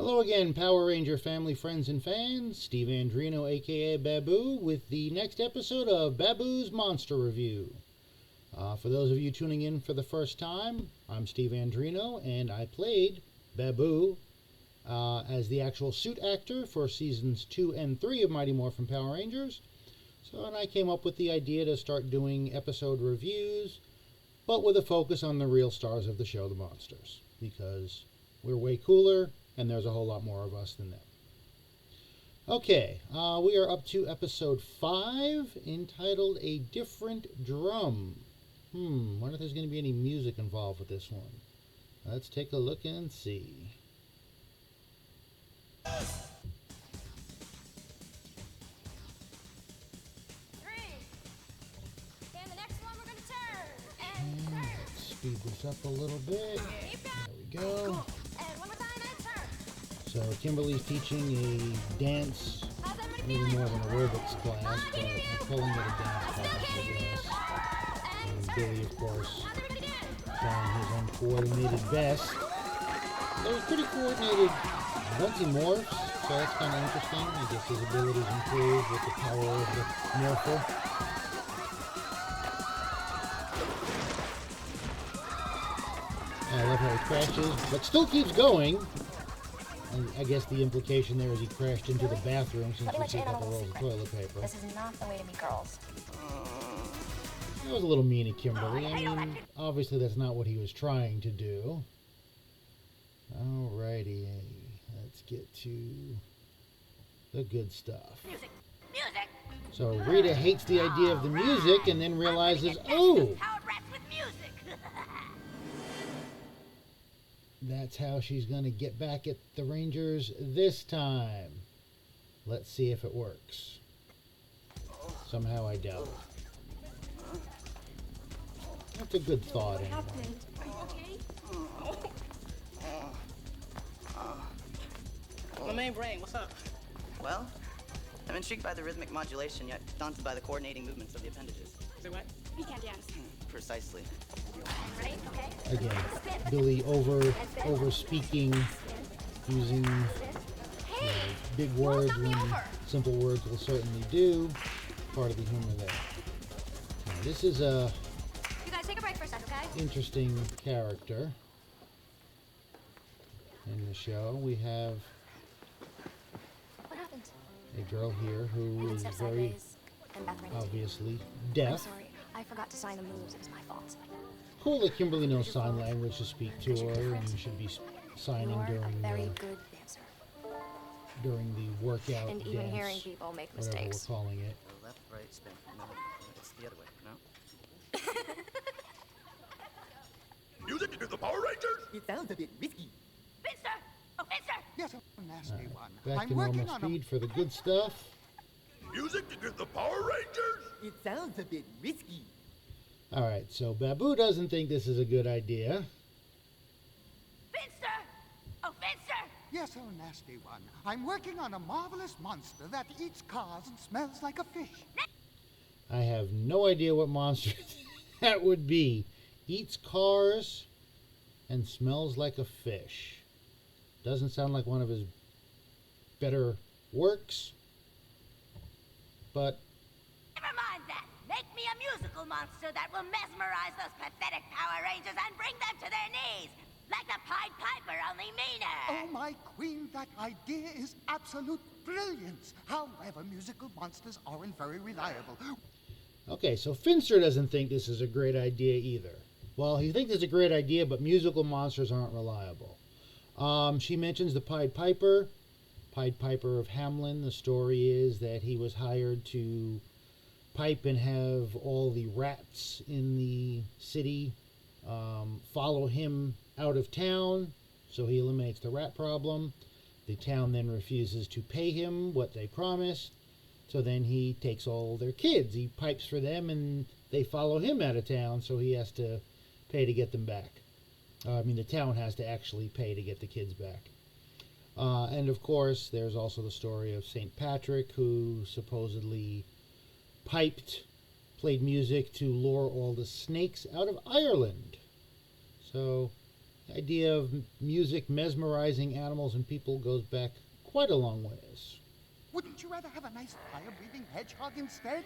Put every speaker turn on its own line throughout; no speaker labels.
Hello again, Power Ranger family, friends, and fans. Steve Andrino, aka Baboo, with the next episode of Baboo's Monster Review. For those of you tuning in for the first time, I'm Steve Andrino, and I played Baboo as the actual suit actor for seasons 2 and 3 of Mighty Morphin Power Rangers. And I came up with the idea to start doing episode reviews, but with a focus on the real stars of the show, the monsters, because we're way cooler and there's a whole lot more of us than them. Okay, we are up to episode 5, entitled A Different Drum. Wonder if there's going to be any music involved with this one. Let's take a look and see. Speed this up a little bit. There we go.
Cool. And one more time and turn.
So Kimberly's teaching a dance, maybe more of an aerobics class, but I'm calling it a dance class, I guess. And Billy, of course, trying his uncoordinated best. They were pretty coordinated once he morphs, so that's kind of interesting. I guess his abilities improve with the power of the morpher. I love how he crashes, but still keeps going. And I guess the implication there is he crashed into the bathroom since we took up a roll of toilet paper.
This is not the way to meet girls.
That was a little mean of Kimberly. I mean, obviously that's not what he was trying to do. Alrighty, let's get to the good stuff.
Music.
So Rita hates the idea of the music and then realizes, oh! That's how she's going to get back at the Rangers this time. Let's see if it works. Somehow I doubt it. That's a good thought anyway.
My main brain, what's up? Well, I'm intrigued by the rhythmic modulation, yet daunted by the coordinating movements of the appendages.
Say what?
We can't dance.
Precisely.
Ready? Okay.
Again, Billy over speaking, using big words when simple words will certainly do. Part of the humor there. Now, this is a
You guys take a break for a second, okay?
interesting character in the show. We have
What happened?
a girl here who is
Step
very
sideways, and Beth ran into you.
obviously
I'm
deaf.
sorry. I forgot to sign the moves. It was my fault.
Cool that Kimberly knows sign language to speak to her, and you should be signing
You're a
during
very
the
good dancer.
workout
And even
dance,
hearing people make
whatever
mistakes.
we're calling it.
Left, right, spin. No, it's the other way, no?
Music into the Power Rangers?
It sounds a bit risky.
Finster! Oh, Finster!
Yes, a nasty one.
Back to
I'm working
normal
on
speed for the good stuff.
Music into the Power Rangers?
It sounds a bit risky.
Alright, so Baboo doesn't think this is a good idea.
Finster! Oh, Finster!
Yes, a nasty one. I'm working on a marvelous monster that eats cars and smells like a fish.
I have no idea what monster that would be. Eats cars and smells like a fish. Doesn't sound like one of his better works, but
Never mind that. Make me a musical monster that will mesmerize those pathetic Power Rangers and bring them to their knees. Like the Pied Piper, only meaner.
Oh, my queen, that idea is absolute brilliance. However, musical monsters aren't very reliable.
okay, so Finster doesn't think this is a great idea either. Well, he thinks it's a great idea, but musical monsters aren't reliable. She mentions the Pied Piper of Hamelin. The story is that he was hired to pipe and have all the rats in the city follow him out of town, so he eliminates the rat problem. The town then refuses to pay him what they promised, so then he takes all their kids. He pipes for them and they follow him out of town, so he has to pay to get them back. The town has to actually pay to get the kids back. And of course, there's also the story of St. Patrick, who supposedly played music to lure all the snakes out of Ireland. So idea of music mesmerizing animals and people goes back quite a long ways.
Wouldn't you rather have a nice fire-breathing hedgehog instead?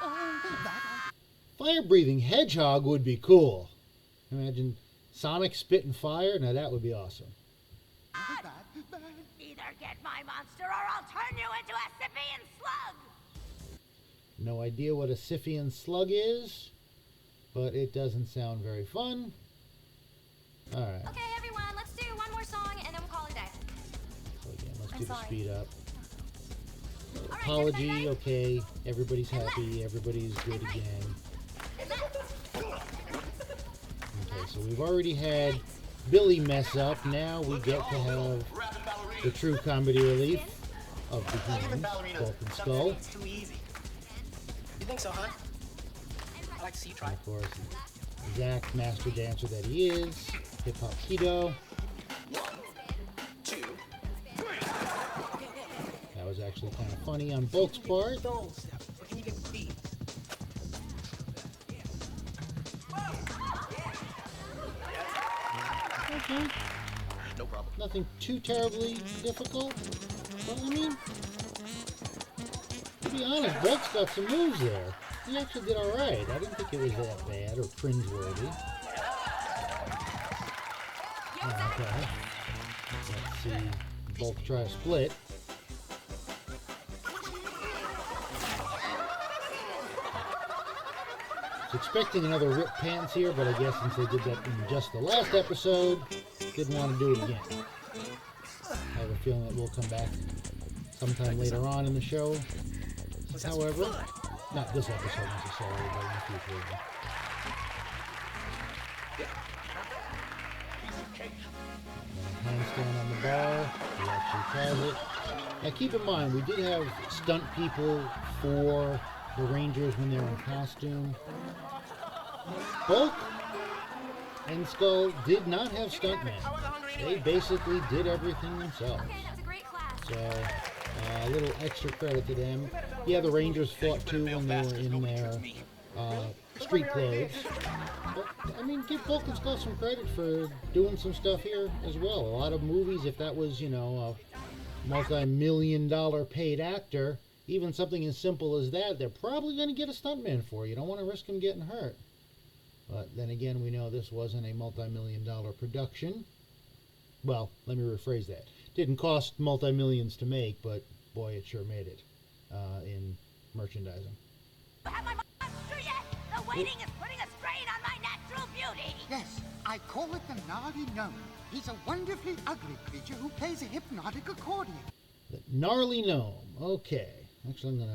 Oh, that
Fire-breathing hedgehog would be cool. Imagine Sonic spitting fire. Now that would be awesome.
bad.
Either get my monster or I'll turn you into a Siphian slug!
No idea what a Siphian slug is, but it doesn't sound very fun. All right.
Okay, everyone, let's do one more song and then we'll call it a day.
So again, let's
I'm
do the
sorry.
speed up.
All right,
Apology,
good night.
okay. Everybody's happy. Everybody's good again. Okay, so we've already had Billy mess up. Now we get to have the true comedy relief of the game, Broken Skull.
It's too easy. You think so, huh? I'd like to see you try.
And of course, Zach, master dancer that he is, hip hop keto.
1, 2.
That was actually kind of funny on Bulk's part.
Those steps. Or can you get the beat?
Okay,
No problem.
nothing too terribly difficult. But I mean, to be honest, Bulk's got some moves there. He actually did all right. I didn't think it was that bad or cringeworthy. Okay. Let's see. Bulk try a split. Was expecting another rip pants here, but I guess since they did that in just the last episode, didn't want to do it again. I have a feeling that will come back sometime later on in the show. However, not this episode necessarily, but in the future. Handstand on the bar. He actually tries it. Now keep in mind, we did have stunt people for the Rangers when they were in costume. Bulk and Skull did not have stuntmen. They basically did everything themselves.
Okay, that was a great class.
So, a little extra credit to them. Yeah, the Rangers fought too when they were in their street clothes. But, I mean, give Bulk and Skull some credit for doing some stuff here as well. A lot of movies, if that was, you know, a multi-million-dollar paid actor, even something as simple as that, they're probably going to get a stuntman for. You don't want to risk him getting hurt. But then again, we know this wasn't a multi-million-dollar production. Well, let me rephrase that. Didn't cost multi-millions to make, but boy, it sure made it in merchandising.
Have my monster yet? The waiting is putting a strain on my natural beauty!
Yes, I call it the Gnarly Gnome. He's a wonderfully ugly creature who plays a hypnotic accordion.
The Gnarly Gnome. Okay. Actually,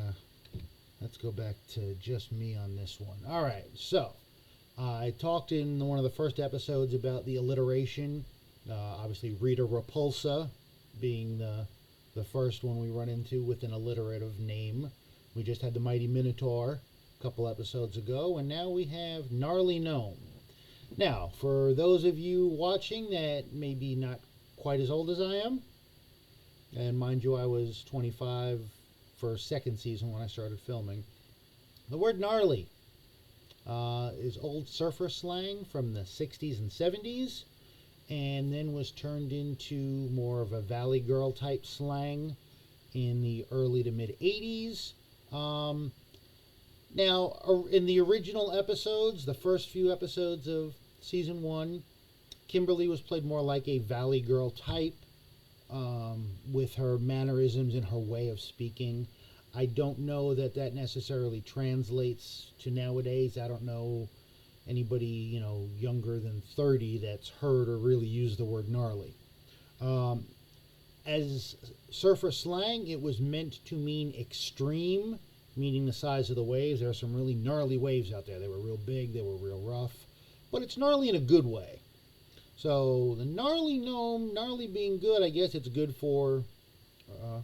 let's go back to just me on this one. All right, so I talked in one of the first episodes about the alliteration. Obviously, Rita Repulsa being the first one we run into with an alliterative name. We just had the Mighty Minotaur a couple episodes ago, and now we have Gnarly Gnome. Now, for those of you watching that may be not quite as old as I am, and mind you, I was 25 for second season when I started filming, the word gnarly is old surfer slang from the 60s and 70s, and then was turned into more of a Valley Girl type slang in the early to mid 80s. Now, in the original episodes, the first few episodes of season 1, Kimberly was played more like a Valley Girl type, with her mannerisms and her way of speaking. I don't know that that necessarily translates to nowadays. I don't know anybody, you know, younger than 30 that's heard or really used the word gnarly. As surfer slang, it was meant to mean extreme, meaning the size of the waves. There are some really gnarly waves out there. They were real big, they were real rough, but it's gnarly in a good way. So the Gnarly Gnome, gnarly being good, I guess it's good for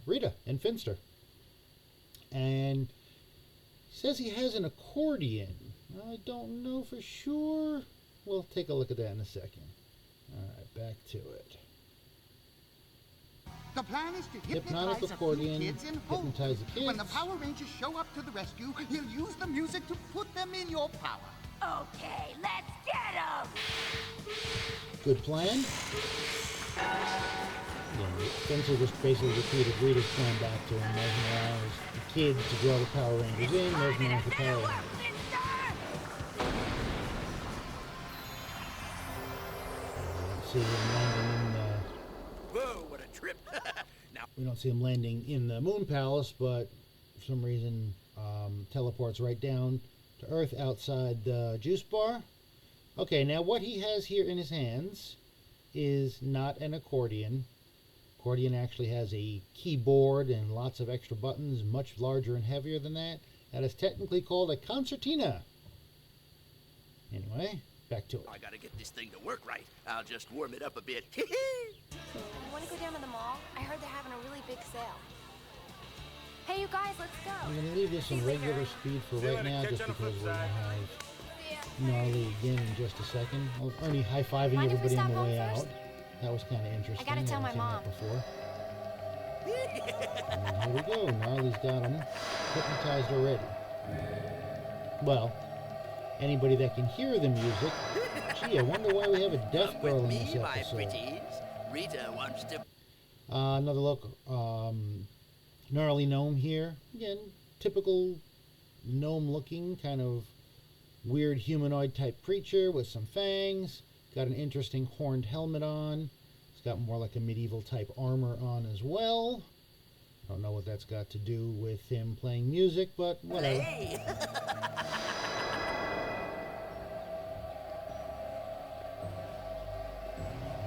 Rita and Finster. And he says he has an accordion. I don't know for sure. We'll take a look at that in a second. All right, back to it.
The plan is to
Hypnotic
hypnotize a
accordion,
few kids in hope.
hypnotize the kids.
When the Power Rangers show up to the rescue, he'll use the music to put them in your power.
Okay, let's get 'em!
Good plan. Spencer just basically repeated Rita's plan back to him, mesmerize the kids to draw the Power Rangers in, mesmerize the Power Rangers. See him landing in the...
Whoa, what a trip. Now,
We don't see him landing in the Moon Palace, but for some reason teleports right down to Earth outside the juice bar. Okay, now what he has here in his hands is not an accordion. Accordion actually has a keyboard and lots of extra buttons, much larger and heavier than that. That is technically called a concertina. Anyway, back to it.
I gotta get this thing to work right. I'll just warm it up a bit.
You want to go down to the mall? I heard they're having a really big sale. Hey, you guys, let's go.
I'm going to leave this on regular speed for right now just because we're going to have Gnarly again in just a second. Well, Ernie high-fiving
Mind if we
everybody on
stop
the
home
way
first?
out. That was kind of interesting.
I gotta tell
haven't
my
seen
mom.
that before. And here we go. Gnarly's got him hypnotized already. Well, anybody that can hear the music. Gee, I wonder why we have a deaf
Come
girl
with
in this
me, my
episode.
pretties. Rita wants to...
Another look. Gnarly Gnome here. Again, typical gnome-looking, kind of weird humanoid-type creature with some fangs. Got an interesting horned helmet on. It's got more like a medieval-type armor on as well. Don't know what that's got to do with him playing music, but whatever.
Hey!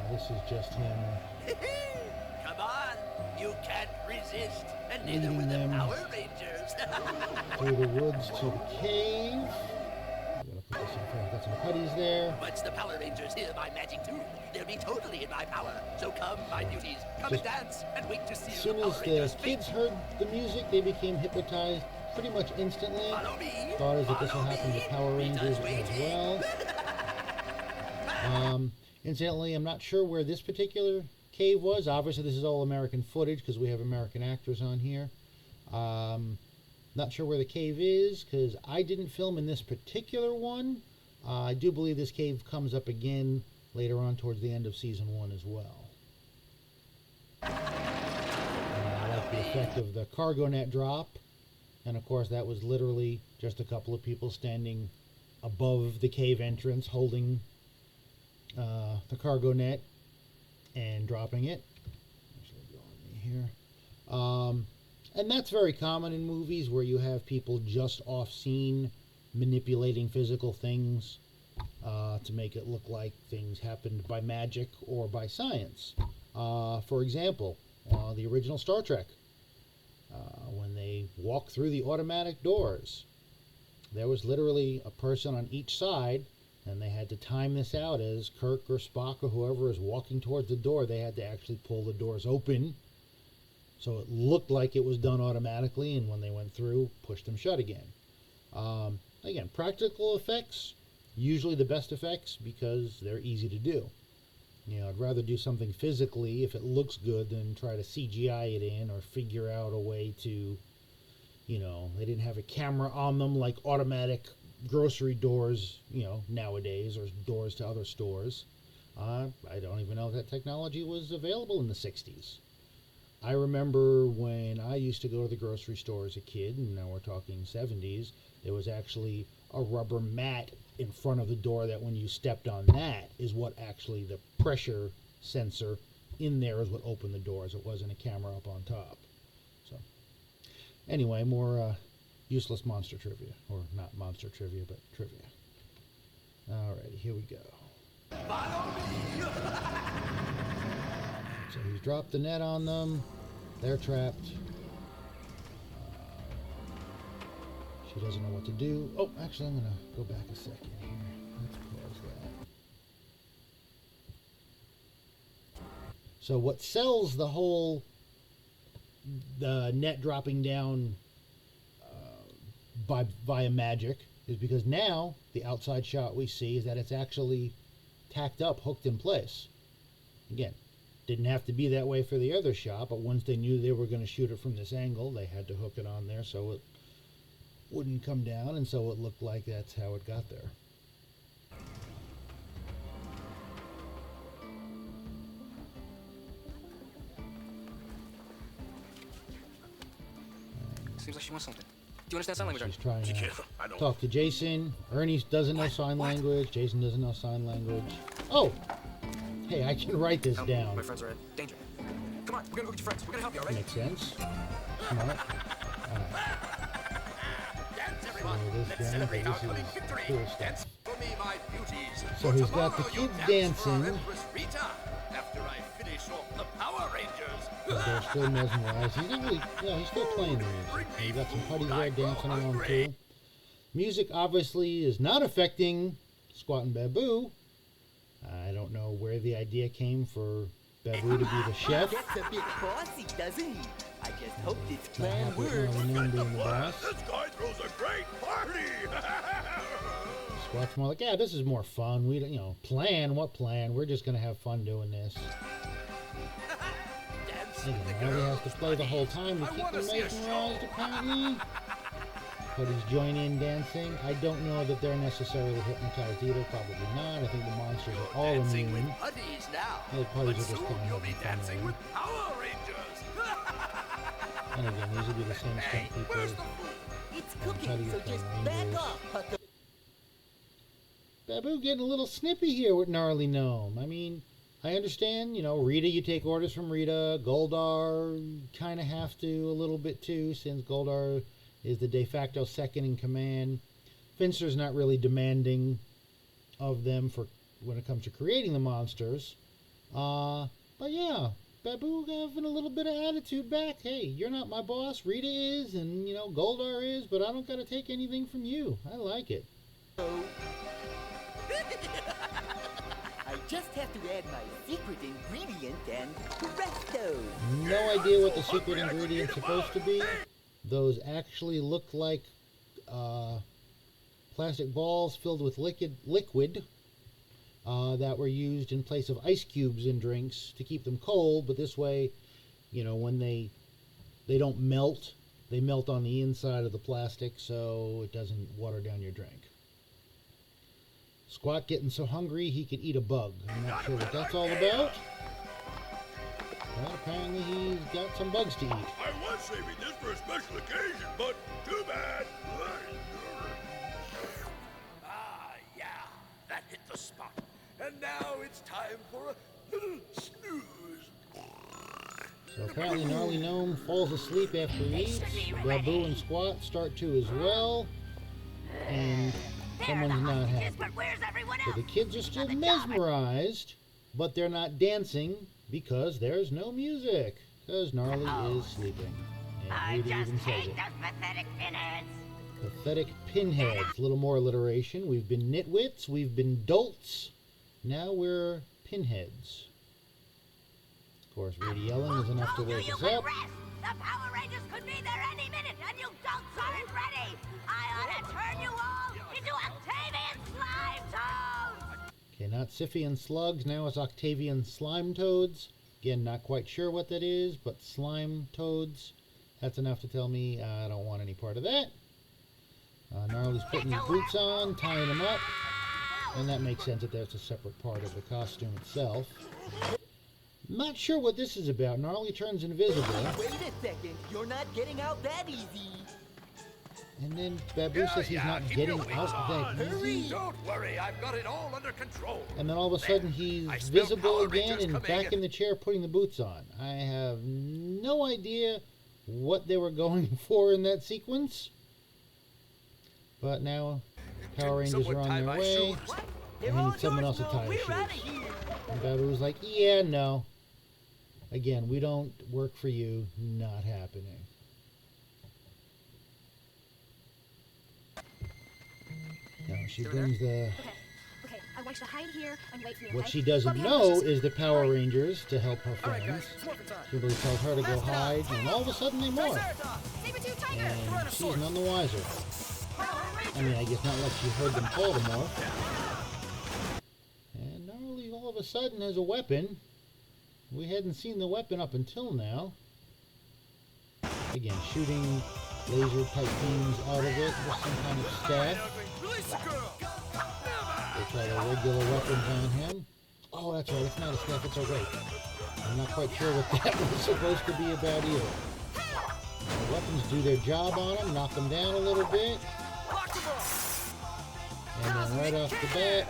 This is just him
Come on, you can't resist, and neither
leading
will the
them
Power Rangers.
through the woods to the cave. I'm gonna put this in front. Got some putties there.
Once the Power Rangers hear my magic tune, they'll be totally in my power. So come, my beauties, come
Just-
and dance, and wait to see
As
the
soon
Power
as the
Rangers
kids heard the music, they became hypnotized pretty much instantly.
Follow me.
Thought is that this will
Follow
happen to
me.
Power
Rita's
Rangers as
waiting.
well. Incidentally, I'm not sure where this particular cave was. Obviously, this is all American footage because we have American actors on here. Not sure where the cave is because I didn't film in this particular one. I do believe this cave comes up again later on towards the end of season 1 as well. I like the effect of the cargo net drop. And of course, that was literally just a couple of people standing above the cave entrance holding the cargo net and dropping it. Actually, go on me here. And that's very common in movies where you have people just off scene manipulating physical things to make it look like things happened by magic or by science. For example, the original Star Trek, when they walk through the automatic doors, there was literally a person on each side, and they had to time this out as Kirk or Spock or whoever is walking towards the door. They had to actually pull the doors open so it looked like it was done automatically, and when they went through, pushed them shut again. Again, practical effects, usually the best effects because they're easy to do. You know, I'd rather do something physically if it looks good than try to CGI it in or figure out a way to, you know, they didn't have a camera on them like automatic grocery doors, you know, nowadays, or doors to other stores. I don't even know if that technology was available in the 60s. I remember when I used to go to the grocery store as a kid, and now we're talking 70s, there was actually a rubber mat in front of the door that when you stepped on that is what actually the pressure sensor in there is what opened the doors. It wasn't a camera up on top. So anyway, more useless monster trivia, or not monster trivia, but trivia. Alrighty, here we go. So he's dropped the net on them. They're trapped. She doesn't know what to do. Oh, actually, I'm going to go back a second here. Let's pause that. So what sells the whole the net dropping down via magic is because now the outside shot we see is that it's actually tacked up, hooked in place. Again, didn't have to be that way for the other shot, but once they knew they were going to shoot it from this angle, they had to hook it on there so it wouldn't come down, and so it looked like that's how it got there.
Seems like she wants something. Do you understand sign language?
She's trying to
I don't.
talk to Jason. Ernie doesn't know sign language. Jason doesn't know sign language. Oh! Hey, I can write this down.
My friends are in danger. Come on, we're gonna go get your friends. We're gonna help you, all right?
Makes sense. Smart.
Dance, everyone.
This
Let's
guy,
celebrate our
this
coming
is
victory.
cool stuff.
Dance for me, my beauties.
So
For
he's got the
tomorrow you'll
kids
dance for our
dancing.
Empress Rita. After I finish off the Power Rangers.
They're still mesmerized. He's not really, yeah, he's still playing the music. You got some putty there dancing along too. Music obviously is not affecting Squat and Baboo. I don't know where the idea came for Baboo to be the chef.
Gets a bit bossy, doesn't he? I just hope this
Not
plan
happy with
works.
Gnarly Gnome being the boss.
This guy throws a great party.
Squat's more like, yeah, this is more fun. We don't, you know, plan, what plan? We're just gonna have fun doing this.
Dance
And
with the
Gnarly has to
girls,
play the whole
buddies.
time to
I
keep
wanna
them
see a show.
mesmerized, apparently. But he's join in dancing. I don't know that they're necessarily hypnotized either. Probably not. I think the monsters are all
Dancing
immune.
with putties now.
The putties
But
are just
soon
kinda
you'll be
having fun
dancing
with
with Power Rangers.
And again, these will be the same
Hey,
stunt people.
where's the food?
It's
How do
cooking,
you
so
play
just
Rangers?
back off, Pucko.
Baboo getting a little snippy here with Gnarly Gnome. I mean, I understand, you know, Rita, you take orders from Rita. Goldar kind of have to a little bit too, since Goldar is the de facto second in command. Finster's not really demanding of them for when it comes to creating the monsters. But yeah, Baboo having a little bit of attitude back. Hey, you're not my boss. Rita is, and you know, Goldar is, but I don't gotta take anything from you. I like it.
I just have to add my secret ingredient and presto.
No idea what the secret ingredient's supposed to be. Those actually look like plastic balls filled with liquid that were used in place of ice cubes in drinks to keep them cold. But this way, you know, when they don't melt, they melt on the inside of the plastic, so it doesn't water down your drink. Squat getting so hungry he could eat a bug. I'm not sure what that's all about. Well, apparently he's got some bugs to eat.
I was saving this for a special occasion, but too bad. Ah, yeah, that hit the spot. And now it's time for a little snooze.
So apparently Gnarly Gnome falls asleep after he eats. Baboo and Squat start to as well. And someone's not happy.
But where's everyone
So
else?
the kids are still mesmerized, but they're not dancing because there's no music. Because Gnarly is sleeping.
I
And Rita
just
even says
hate
it.
those pathetic pinheads.
Pathetic pinheads. A little more alliteration. We've been nitwits. We've been dolts. Now we're pinheads. Of course, Rita yelling is enough to
Told you
wake
you
us
could
up.
rest. The Power Rangers could be there any minute, and you don'ts aren't ready. I ought to turn you all into Octavian slime toads.
Okay, not Scythian slugs. Now it's Octavian slime toads. Again, not quite sure what that is, but slime toads. That's enough to tell me I don't want any part of that. Gnarly's putting his boots on, tying them up. And that makes sense that that's a separate part of the costume itself. Not sure what this is about. Gnarly turns invisible.
Wait a second, you're not getting out that easy.
And then Baboo says he's not
keep
getting
your wits
out
on.
that easy.
Don't worry, I've got it all under control.
And then all of a sudden he's
I smell
visible
Power
again
Rangers
and
coming.
back in the chair putting the boots on. I have no idea what they were going for in that sequence. But now Power Rangers are on their way. And he needs someone else to tie his shoes. And Baboo's like, yeah, no. Again, we don't work for you. Not happening. Now she brings the...
Okay, I want you to hide here and wait for me.
What
okay?
she doesn't
Let me
know
have
is the Power Rangers to help her
All right,
friends.
guys, it's Morphin time.
Kimberly tells her to go hide, and all of a sudden they morph.
Saber-tooth tiger!
And she's none the wiser. I mean, I guess not like she heard them call to morph. And Gnarly all of a sudden has a weapon. We hadn't seen the weapon up until now. Again, shooting laser type beams out of it with some kind of staff. They try the regular weapons on him. Oh, that's right, it's not a staff, it's a rake. I'm not quite sure what that was supposed to be about either. The weapons do their job on them, knock them down a little bit. And then right off the bat,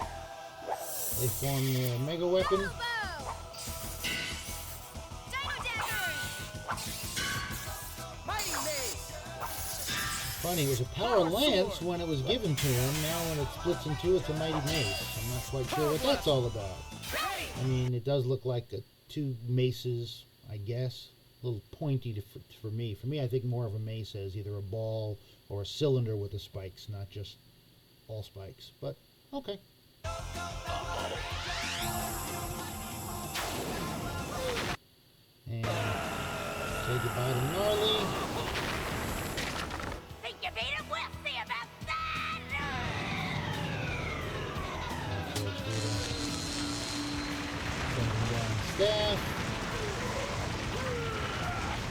they form their mega weapon. Funny, it was a power lance when it was given to him. Now when it splits in two, it's a mighty mace. I'm not quite sure what that's all about. I mean, it does look like two maces, I guess. A little pointy for me. For me, I think more of a mace as either a ball or a cylinder with the spikes, not just all spikes. But, okay. And say goodbye to Gnarly.
Think you beat him? We'll see about that!
Sending down staff.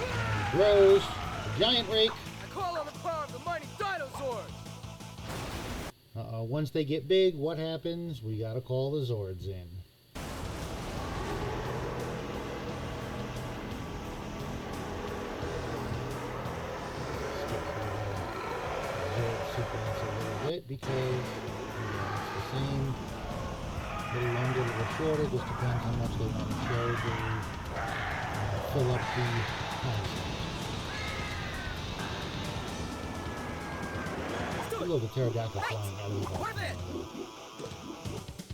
And grows. The giant rake.
I call on the power of the mighty dinosaurs.
Uh-oh, once they get big, what happens? We gotta call the Zords in. Sequence a little bit because it's the same, a little longer, a little shorter, just depends how much they want to show to fill up the concept. I love the pterodactyl flying out of the box.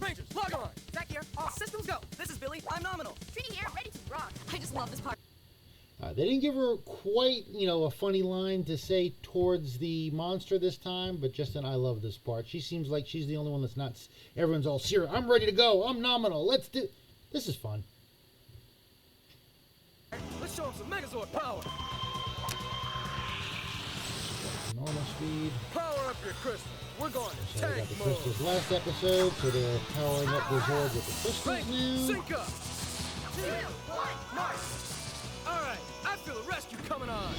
Rangers, log on. Back here, all systems go. This is Billy. I'm nominal.
Treating here, ready to rock. I just love this part.
They didn't give her quite, a funny line to say towards the monster this time, but just I love this part. She seems like she's the only one that's not, everyone's all serious. I'm ready to go. I'm nominal. Let's do, this is fun.
Let's show them some Megazord power.
Normal speed.
Power up your crystal. We're going to
So we got
tank
the
mode.
crystals last episode, so they're powering up the Zord with the crystals
Rangers,
now.
sync up. 2, 1, nice. All right, I feel a rescue coming on.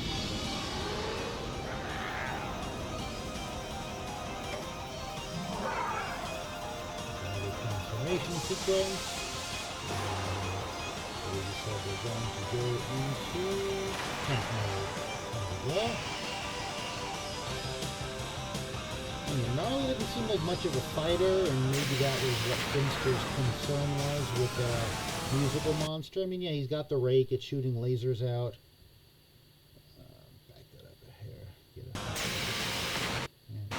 Another transformation sequence. So we just said we're going to go into tank mode. There we go. Gnarly didn't seem like much of a fighter, and maybe that was what Finster's concern was with the musical monster. I mean, yeah, he's got the rake, it's shooting lasers out. Back that up here. Get it. Yeah.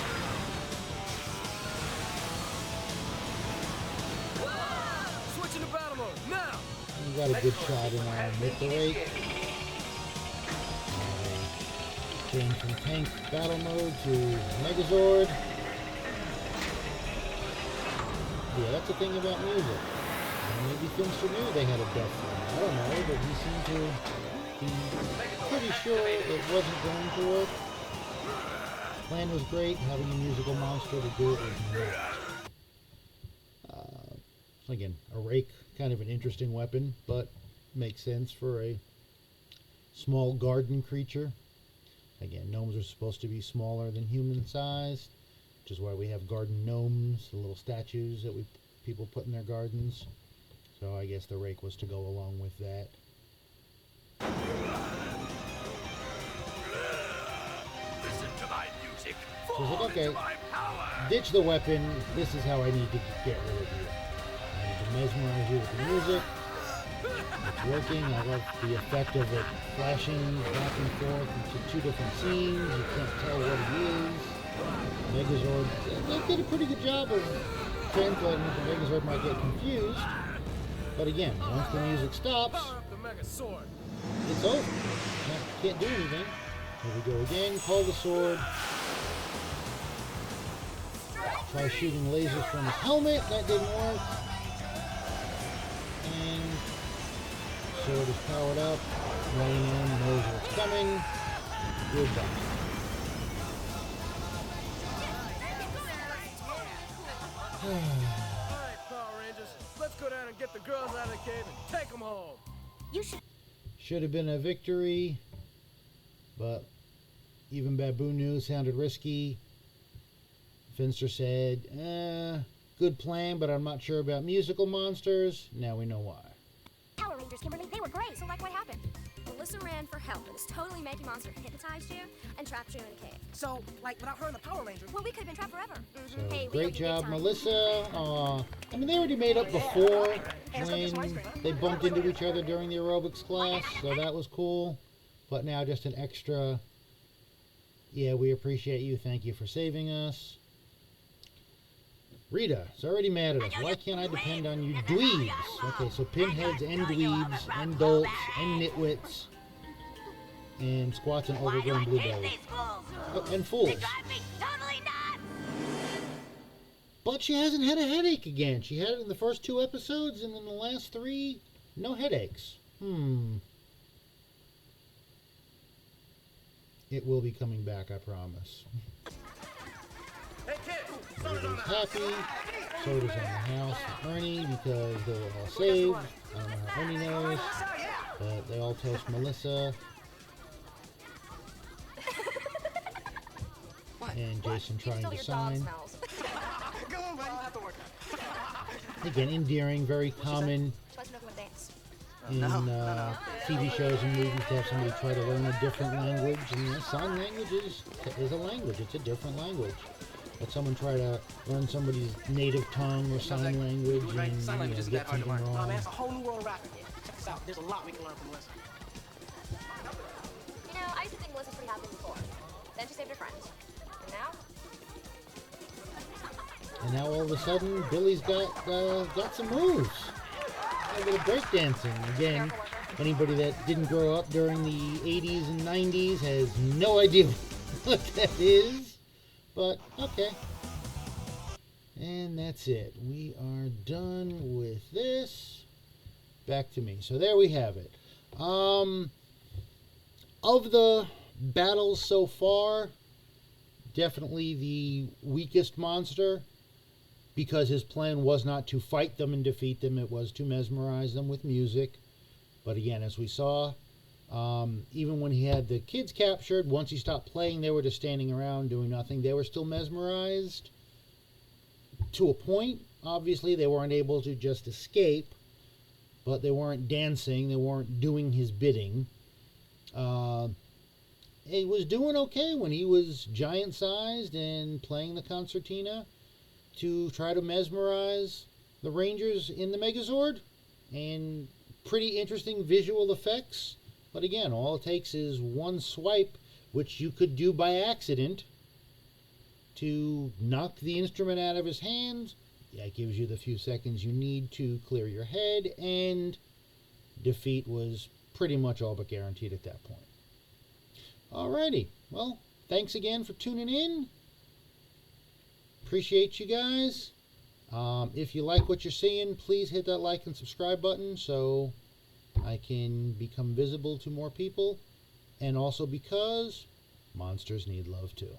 Switching to battle mode now.
You got a good shot in on with the rake. Change from tank battle mode to Megazord. Yeah, that's the thing about music. Maybe Finster knew they had a death thing. I don't know, but he seemed to be pretty sure it wasn't going to work. Plan was great. Having a musical monster to do it was not. Again, a rake, kind of an interesting weapon, but makes sense for a small garden creature. Again, gnomes are supposed to be smaller than human sized, which is why we have garden gnomes, the little statues that people put in their gardens. So I guess the rake was to go along with that.
Listen to my music.
So it's like,
Fall
okay,
into my power.
ditch the weapon. This is how I need to get rid of you. I need to mesmerize you with the music. It's working. I love the effect of it flashing back and forth into two different scenes. You can't tell what it is. Megazord, they did a pretty good job of translating it. The Megazord might get confused. But again, once the music stops,
Power up the Mega Sword.
it's over. Can't do anything. Here we go again. Call the sword. Try shooting lasers from his helmet. That didn't work. And sword is powered up. Running in, knows what's coming. Goodbye.
Alright, Power Rangers, let's go down and get the girls out of the cave and take them home.
You should.
Should have been a victory, but even Baboo knew it sounded risky. Finster said, good plan, but I'm not sure about musical monsters. Now we know why.
Power Rangers, Kimberly, they were great. So, like, what happened? Well,
Melissa ran for help, and this totally making monster hypnotized you and trapped you in a cave.
So, like, without her and the Power Rangers.
Well, we could have been trapped forever.
So
Hey, we
great
helped you big
job,
time.
Melissa. I mean, they already made up before when they bumped into each other during the aerobics class, so that was cool. But now just an extra, yeah, we appreciate you. Thank you for saving us. Rita is already mad at us. Why can't I depend on you dweebs? Okay, so pinheads and dweebs and dolts and nitwits and squats and overgrown blueberries. Oh, and fools. But she hasn't had a headache again. She had it in the first 2 episodes, and in the last 3, no headaches. It will be coming back, I promise. Everybody's happy. Soda's on the house with Ernie because they were all saved. I don't know how Ernie knows, but they all toast Melissa. And Jason trying to sign. Again, endearing, very common in TV shows and movies to have somebody try to learn a different language. And sign language is a language. It's a different language. Let someone try to learn somebody's native tongue or sign language and get something wrong.
That's a whole new world of rapping. Check this out. There's a lot we can learn from Melissa.
You know, I used to think Melissa was pretty happy before. Then she saved her friend. And now?
And now all of a sudden, Billy's got some moves. A little breakdancing. Again, anybody that didn't grow up during the 80s and 90s has no idea what that is. But, okay. And that's it. We are done with this. Back to me. So there we have it. Of the battles so far, definitely the weakest monster, because his plan was not to fight them and defeat them. It was to mesmerize them with music. But again, as we saw, even when he had the kids captured, once he stopped playing, they were just standing around doing nothing. They were still mesmerized to a point. Obviously, they weren't able to just escape, but they weren't dancing. They weren't doing his bidding. He was doing okay when he was giant-sized and playing the concertina to try to mesmerize the Rangers in the Megazord. And pretty interesting visual effects. But again, all it takes is one swipe, which you could do by accident, to knock the instrument out of his hands. That gives you the few seconds you need to clear your head, and defeat was pretty much all but guaranteed at that point. Alrighty, well, thanks again for tuning in. Appreciate you guys. If you like what you're seeing, please hit that like and subscribe button so I can become visible to more people, and also because monsters need love too.